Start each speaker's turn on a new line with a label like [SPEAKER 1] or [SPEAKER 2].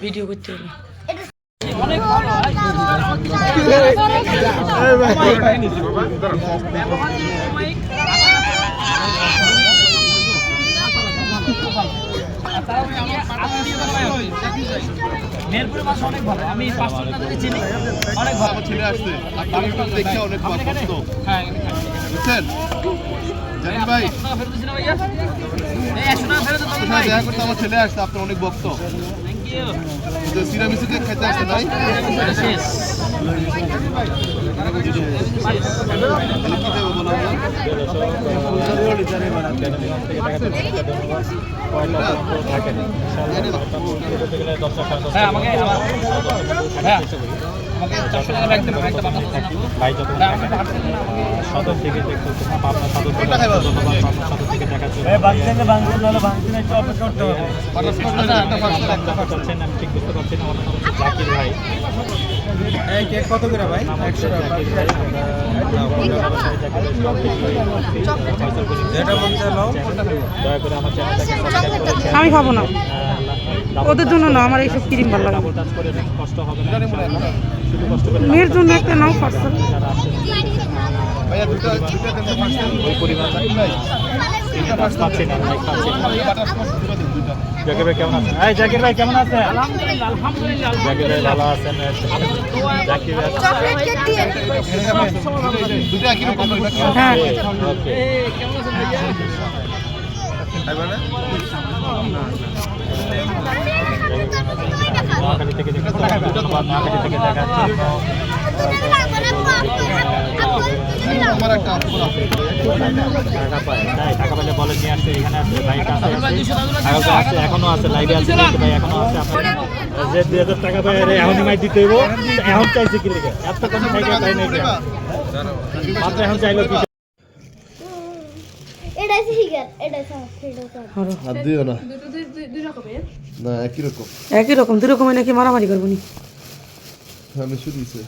[SPEAKER 1] Video করতে হবে।
[SPEAKER 2] মেরপুরের মাছ অনেক ভালো, আমি 5 টাকা ধরে চিনি, অনেক ভালো
[SPEAKER 3] ছেলে আসছে আমি দেখে অনেক পছন্দ।
[SPEAKER 2] হ্যাঁ
[SPEAKER 3] বুঝছেন জানেন ভাই,
[SPEAKER 2] 100 টাকা ফেরত দিছি না ভাইয়া, এই 100 টাকা ফেরত দাও ভাই।
[SPEAKER 3] দেখা করতে আমার ছেলে আসছে, আপনার অনেক ভক্ত।
[SPEAKER 2] Thank you.
[SPEAKER 3] তো সিরামিসি কেক খাইতে আসছে নাই?
[SPEAKER 2] শেষ
[SPEAKER 3] কি দেবো বলো?
[SPEAKER 2] হ্যাঁ আমাকে হ্যাঁ আমাকে 400 টাকা লাগবে, একটা বাটা
[SPEAKER 4] ভাই যত সদর থেকে দেখতে পাবনা সদর থেকে সদর থেকে দেখাচ্ছে চাচ্ছেন আমি ঠিক বুঝতে পারছি না। আমার নাম হচ্ছে জাকির ভাই।
[SPEAKER 3] কেক কত করে ভাই?
[SPEAKER 4] 100 টাকা জাকির ভাই। দয়া করে আমার চ্যানেলটাকে সাবস্ক্রাইব করে
[SPEAKER 1] আমি খাবো না, ওদের জন্য না, আমার এইসব ক্রিম ভালো লাগে।
[SPEAKER 4] ডাবল টাচ করে কষ্ট হবে না ইনশাআল্লাহ। শুধু কষ্ট করে
[SPEAKER 1] মেয়ের জন্য একটা নাও পার্সেল।
[SPEAKER 4] যারা আসছেন
[SPEAKER 3] ভাইয়া দুটো দেন পাঁচটা।
[SPEAKER 4] ওই পরিমাণ পাচ্ছি না, লাইক পাচ্ছি না। জাকির ভাই কেমন আছেন? এই জাকির ভাই কেমন আছেন?
[SPEAKER 2] আলহামদুলিল্লাহ আলহামদুলিল্লাহ
[SPEAKER 4] জাকির ভাই ভালো আছেন? জাকির ভাই
[SPEAKER 1] চকলেট কেক দিয়ে
[SPEAKER 3] দুটো একই রকম
[SPEAKER 1] হ্যাঁ
[SPEAKER 4] ওকে।
[SPEAKER 2] কেমন আছেন ভাইয়া?
[SPEAKER 4] নোয়াখালী থেকে দেখতে নোয়াখালী থেকে দেখাচ্ছে।
[SPEAKER 3] আমার একটা আপন আছে।
[SPEAKER 4] টাকা পায় তাই টাকা পেলে বলে নিয়ে আসছে, এখানে আসছে ভাই কাছে আছে এখনো আছে লাইভে আছে ভাই এখনো আছে। আপনার যে 2000 টাকা পায় এখনই মাই দিতে হইব। এখন চাইছে কি লিখে এত কম টাকা পাই নাই কেন মাত্র এখন চাইলো কি
[SPEAKER 5] এটাই সিগার এটাই সাথে
[SPEAKER 3] হাত দিও না। দুই রকমের না একই রকম।
[SPEAKER 1] একই রকম, দুই রকমের নাকি মারামারি করবো নি?
[SPEAKER 3] আমি শুধিছে